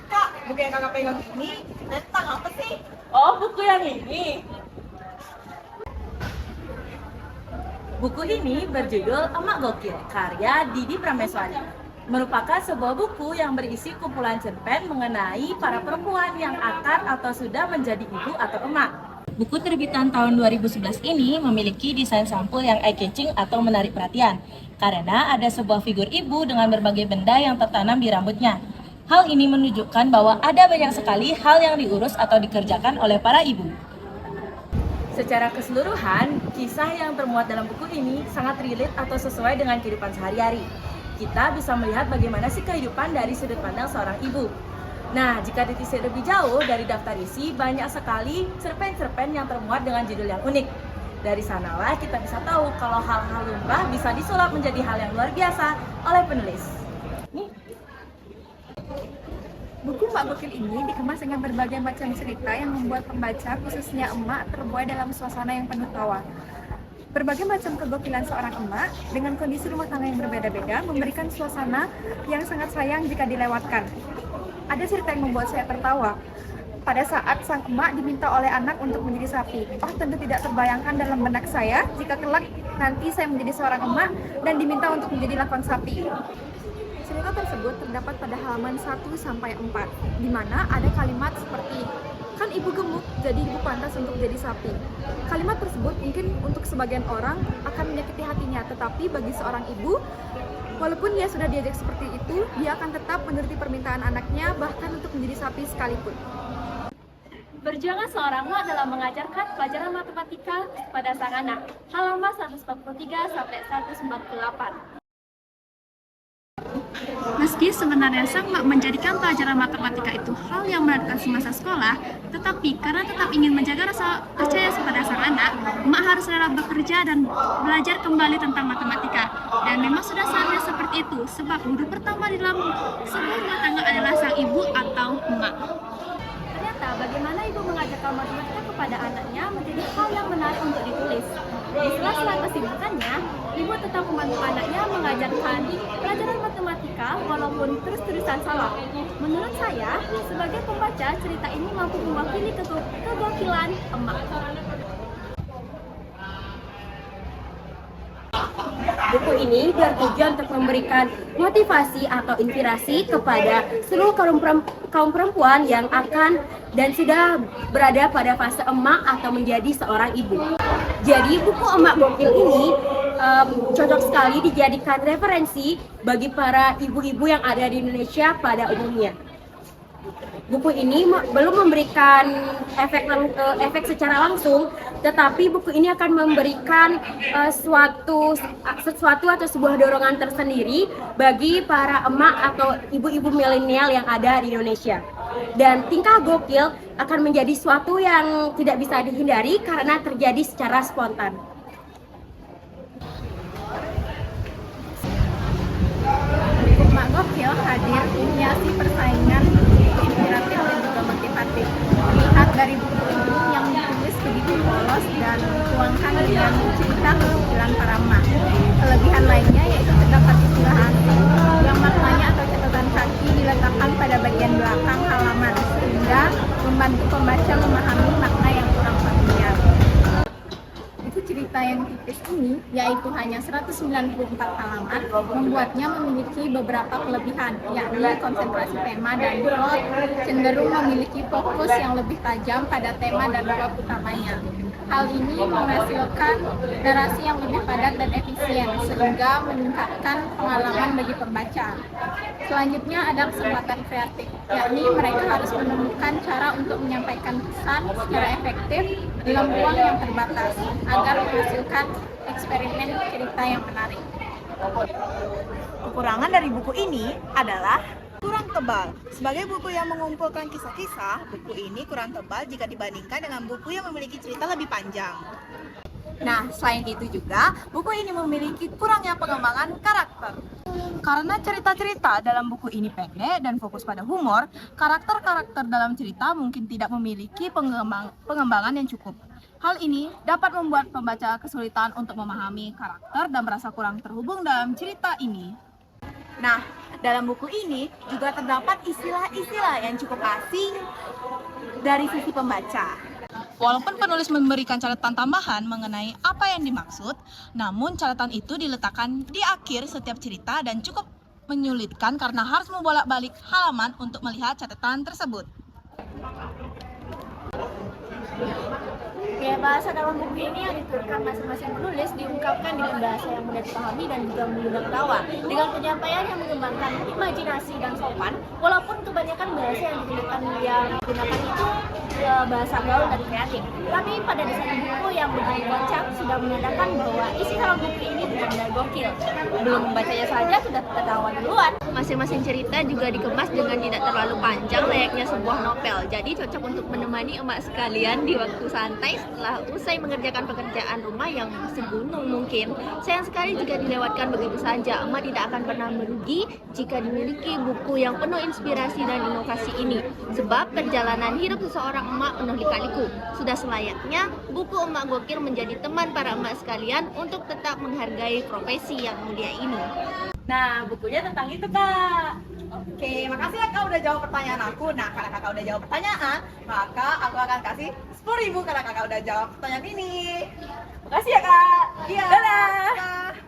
Kak, buku yang kakak pegang ini tentang apa sih? Oh, buku yang ini. Buku ini berjudul Emak Gokil, karya Didi Prameswari. Merupakan sebuah buku yang berisi kumpulan cerpen mengenai para perempuan yang akan atau sudah menjadi ibu atau emak. Buku terbitan tahun 2011 ini memiliki desain sampul yang eye-catching atau menarik perhatian, karena ada sebuah figur ibu dengan berbagai benda yang tertanam di rambutnya. Hal ini menunjukkan bahwa ada banyak sekali hal yang diurus atau dikerjakan oleh para ibu. Secara keseluruhan, kisah yang termuat dalam buku ini sangat relate atau sesuai dengan kehidupan sehari-hari. Kita bisa melihat bagaimana sih kehidupan dari sudut pandang seorang ibu. Nah, jika ditelisik lebih jauh dari daftar isi, banyak sekali cerpen-cerpen yang termuat dengan judul yang unik. Dari sanalah kita bisa tahu kalau hal-hal lumrah bisa disulap menjadi hal yang luar biasa oleh penulis. Nih. Buku Emak Gokil ini dikemas dengan berbagai macam cerita yang membuat pembaca, khususnya emak, terbuai dalam suasana yang penuh tawa. Berbagai macam kegokilan seorang emak dengan kondisi rumah tangga yang berbeda-beda memberikan suasana yang sangat sayang jika dilewatkan. Ada cerita yang membuat saya tertawa. Pada saat sang emak diminta oleh anak untuk menjadi sapi. Oh, tentu tidak terbayangkan dalam benak saya jika kelak nanti saya menjadi seorang emak dan diminta untuk menjadi lakon sapi. Cerita tersebut terdapat pada halaman 1-4, di mana ada kalimat seperti, kan ibu gemuk, jadi ibu pantas untuk jadi sapi. Kalimat tersebut mungkin untuk sebagian orang akan menyakiti hatinya, tetapi bagi seorang ibu, walaupun dia sudah diajak seperti itu, dia akan tetap menuruti permintaan anaknya, bahkan untuk menjadi sapi sekalipun. Perjuangan seorang emak dalam mengajarkan pelajaran matematika pada sang anak. Halaman 143 sampai 148. Meski sebenarnya sang emak menjadikan pelajaran matematika itu hal yang menyenangkan semasa sekolah, tetapi karena tetap ingin menjaga rasa percaya kepada sang anak, emak harus rela bekerja dan belajar kembali tentang matematika. Dan memang sudah saatnya seperti itu, sebab guru pertama di dalam sebuah rumah tangga adalah sang ibu atau emak. Ternyata bagaimana ibu mengajarkan matematika kepada anaknya menjadi hal yang menarik untuk ditulis. Di sela-sela kesibukannya, ibu tetap membantu anaknya mengajarkan pelajaran matematika walaupun terus-terusan salah. Menurut saya, sebagai pembaca, cerita ini mampu mewakili kegokilan emak. Buku ini bertujuan untuk memberikan motivasi atau inspirasi kepada seluruh kaum perempuan yang akan dan sudah berada pada fase emak atau menjadi seorang ibu. Jadi buku Emak Gokil ini cocok sekali dijadikan referensi bagi para ibu-ibu yang ada di Indonesia pada umumnya. Buku ini belum memberikan efek secara langsung, tetapi buku ini akan memberikan sesuatu atau sebuah dorongan tersendiri bagi para emak atau ibu-ibu milenial yang ada di Indonesia. Dan tingkah gokil akan menjadi suatu yang tidak bisa dihindari karena terjadi secara spontan. Buku Emak Gokil hadir menghiasi persaingan inspiratif dan juga motivatif. Lihat dari buku ini yang ditulis begitu polos dan tuangkan dengan cerita kegokilan para emak. Kelebihan lainnya yaitu terdapat istilah asing yang maknanya atau catatan kaki diletakkan pada bagian belakang halaman sehingga membantu pembaca memahami makna yang kurang familiar. Buku cerita yang tipis ini, yaitu hanya 194 halaman, membuatnya memiliki beberapa kelebihan, yakni konsentrasi tema dan plot cenderung memiliki fokus yang lebih tajam pada tema dan plot utamanya. Hal ini menghasilkan narasi yang lebih padat dan efisien, sehingga meningkatkan pengalaman bagi pembaca. Selanjutnya ada kesempatan kreatif, yakni mereka harus menemukan cara untuk menyampaikan pesan secara efektif dalam ruang yang terbatas, agar menghasilkan eksperimen cerita yang menarik. Kekurangan dari buku ini adalah kurang tebal. Sebagai buku yang mengumpulkan kisah-kisah, buku ini kurang tebal jika dibandingkan dengan buku yang memiliki cerita lebih panjang. Nah, selain itu juga, buku ini memiliki kurangnya pengembangan karakter. Karena cerita-cerita dalam buku ini pendek dan fokus pada humor, karakter-karakter dalam cerita mungkin tidak memiliki pengembangan yang cukup. Hal ini dapat membuat pembaca kesulitan untuk memahami karakter dan merasa kurang terhubung dalam cerita ini. Nah, Dalam buku ini juga terdapat istilah-istilah yang cukup asing dari sisi pembaca. Walaupun penulis memberikan catatan tambahan mengenai apa yang dimaksud, namun catatan itu diletakkan di akhir setiap cerita dan cukup menyulitkan karena harus membolak-balik halaman untuk melihat catatan tersebut. Gaya bahasa dalam buku ini yang dituturkan masing-masing penulis diungkapkan dengan bahasa yang mudah dipahami dan juga mengundang tawa. Dengan penyampaian yang mengembangkan imajinasi dan sopan, walaupun kebanyakan bahasa yang digunakan itu bahasa gaul dan kreatif. Tapi pada dasar buku yang begitu kocak sudah menyatakan bahwa isi dalam buku ini benar-benar gokil. Belum membacanya saja sudah tertawa duluan. Masing-masing cerita juga dikemas dengan tidak terlalu panjang layaknya sebuah novel. Jadi cocok untuk menemani emak sekalian di waktu santai setelah usai mengerjakan pekerjaan rumah yang segunung mungkin. Sayang sekali jika dilewatkan begitu saja. Emak tidak akan pernah merugi jika dimiliki buku yang penuh inspirasi dan inovasi ini. Sebab perjalanan hidup seseorang emak penuh lika-liku. Sudah selayaknya buku Emak Gokil menjadi teman para emak sekalian untuk tetap menghargai profesi yang mulia ini. Nah, bukunya tentang itu, Kak. Oke, makasih ya Kak udah jawab pertanyaan aku. Nah, karena Kakak udah jawab pertanyaan, maka aku akan kasih 10.000 karena Kakak udah jawab pertanyaan ini. Makasih ya, Kak. Iya. Dadah. Dadah.